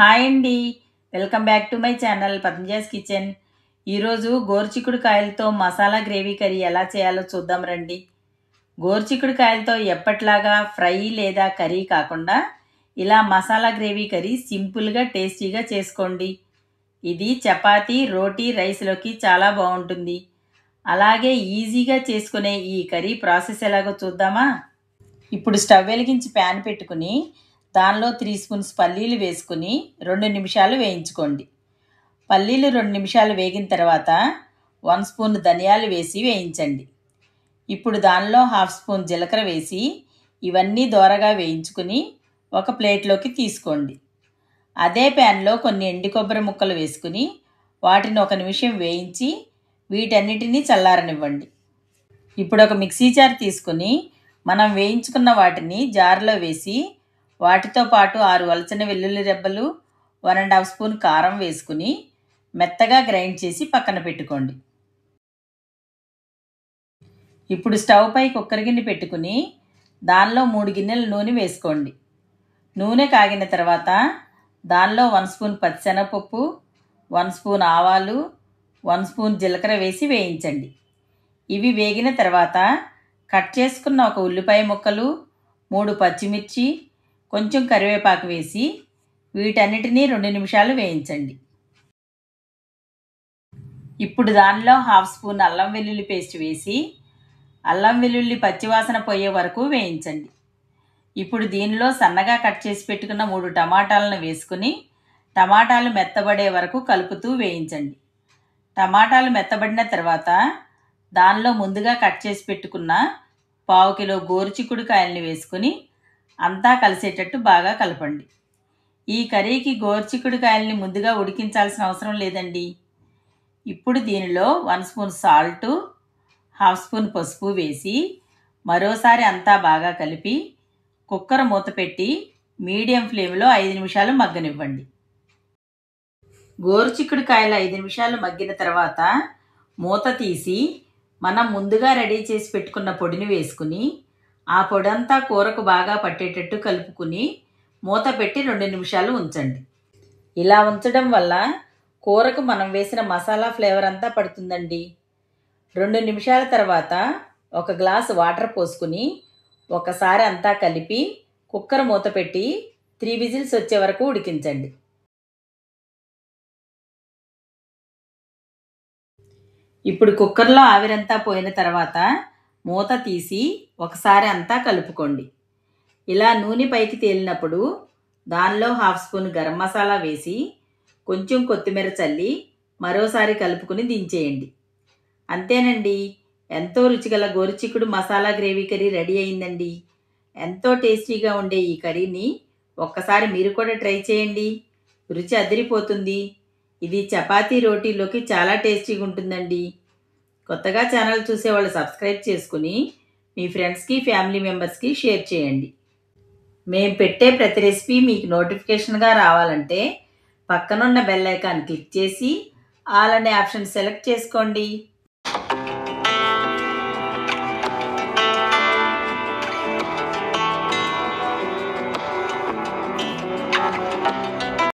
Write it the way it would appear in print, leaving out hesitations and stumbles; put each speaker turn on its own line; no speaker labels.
Hi అండి. Welcome back to my channel Padmaja's kitchen. ఈరోజు గోరుచిక్కుడుకాయలతో masala gravy curry ఎలా చేయాలో చూద్దాం రండి. గోరుచిక్కుడుకాయలతో ఎప్పట్లాగా ఫ్రై లేదా కర్రీ కాకుండా ఇలా మసాలా గ్రేవీ కర్రీ సింపుల్గా టేస్టీగా చేసుకోండి. ఇది చపాతీ, రోటీ, రైస్లోకి చాలా బాగుంటుంది. అలాగే ఈజీగా చేసుకునే ఈ కర్రీ ప్రాసెస్ ఎలాగో చూద్దామా? ఇప్పుడు స్టవ్ వెలిగించి ప్యాన్ పెట్టుకుని దానిలో 3 స్పూన్స్ పల్లీలు వేసుకుని 2 నిమిషాలు వేయించుకోండి. పల్లీలు 2 నిమిషాలు వేగిన తర్వాత 1 స్పూన్ ధనియాలు వేసి వేయించండి. ఇప్పుడు దానిలో 1/2 స్పూన్ జీలకర్ర వేసి ఇవన్నీ దోరగా వేయించుకుని ఒక ప్లేట్లోకి తీసుకోండి. అదే ప్యాన్లో కొన్ని ఎండు కొబ్బరి ముక్కలు వేసుకుని వాటిని 1 నిమిషం వేయించి వీటన్నిటినీ చల్లారనివ్వండి. ఇప్పుడు ఒక మిక్సీ జార్ తీసుకుని మనం వేయించుకున్న వాటిని జార్లో వేసి వాటితో పాటు 6 వలచిన వెల్లుల్లి రెబ్బలు, 1½ స్పూన్ కారం వేసుకుని మెత్తగా గ్రైండ్ చేసి పక్కన పెట్టుకోండి. ఇప్పుడు స్టవ్ పై కుక్కర్ గిన్నె పెట్టుకుని దానిలో 3 గిన్నెల నూనె వేసుకోండి. నూనె కాగిన తర్వాత దానిలో 1 స్పూన్ పచ్చిశనగపప్పు, 1 స్పూన్ ఆవాలు, 1 స్పూన్ జీలకర్ర వేసి వేయించండి. ఇవి వేగిన తర్వాత కట్ చేసుకున్న ఒక ఉల్లిపాయ ముక్కలు, 3 పచ్చిమిర్చి, కొంచెం కరివేపాకు వేసి వీటన్నిటినీ 2 నిమిషాలు వేయించండి. ఇప్పుడు దానిలో 1/2 స్పూన్ అల్లం వెల్లుల్లి పేస్ట్ వేసి అల్లం వెల్లుల్లి పచ్చివాసన పోయే వరకు వేయించండి. ఇప్పుడు దీనిలో సన్నగా కట్ చేసి పెట్టుకున్న 3 టమాటాలను వేసుకుని టమాటాలు మెత్తబడే వరకు కలుపుతూ వేయించండి. టమాటాలు మెత్తబడిన తర్వాత దానిలో ముందుగా కట్ చేసి పెట్టుకున్న 1/2 కిలో గోరుచిక్కుడుకాయలని వేసుకుని అంతా కలిసేటట్టు బాగా కలపండి. ఈ కర్రీకి గోరుచిక్కుడుకాయలని ముందుగా ఉడికించాల్సిన అవసరం లేదండి. ఇప్పుడు దీనిలో 1 స్పూన్ సాల్టు, 1/2 స్పూన్ పసుపు వేసి మరోసారి అంతా బాగా కలిపి కుక్కర్ మూత పెట్టి మీడియం ఫ్లేమ్లో 5 నిమిషాలు మగ్గనివ్వండి. గోరుచిక్కుడుకాయలు 5 నిమిషాలు మగ్గిన తర్వాత మూత తీసి మనం ముందుగా రెడీ చేసి పెట్టుకున్న పొడిని వేసుకుని ఆ పొడంతా కూరకు బాగా పట్టేటట్టు కలుపుకుని మూత పెట్టి 2 నిమిషాలు ఉంచండి. ఇలా ఉంచడం వల్ల కూరకు మనం వేసిన మసాలా ఫ్లేవర్ అంతా పడుతుందండి. 2 నిమిషాల తర్వాత 1 గ్లాసు వాటర్ పోసుకుని ఒకసారి అంతా కలిపి కుక్కర్ మూత పెట్టి 3 విజిల్స్ వచ్చే వరకు ఉడికించండి. ఇప్పుడు కుక్కర్లో ఆవిరంతా పోయిన తర్వాత మూత తీసి ఒకసారి అంతా కలుపుకోండి. ఇలా నూనె పైకి తేలినప్పుడు దానిలో 1/2 స్పూన్ గరం మసాలా వేసి కొంచెం కొత్తిమీర చల్లి మరోసారి కలుపుకుని దించేయండి. అంతేనండి, ఎంతో రుచిగల గోరుచిక్కుడు మసాలా గ్రేవీ కర్రీ రెడీ అయిందండి. ఎంతో టేస్టీగా ఉండే ఈ కర్రీని ఒక్కసారి మీరు కూడా ట్రై చేయండి. రుచి అదిరిపోతుంది. ఇది చపాతీ, రోటీలోకి చాలా టేస్టీగా ఉంటుందండి. కొత్తగా ఛానల్ చూసేవాళ్ళు సబ్స్క్రైబ్ చేసుకుని మీ ఫ్రెండ్స్కి, ఫ్యామిలీ మెంబర్స్కి షేర్ చేయండి. మేము పెట్టే ప్రతి రెసిపీ మీకు నోటిఫికేషన్గా రావాలంటే పక్కనున్న బెల్ ఐకాన్ క్లిక్ చేసి ఆల్ అనే ఆప్షన్ సెలెక్ట్ చేసుకోండి.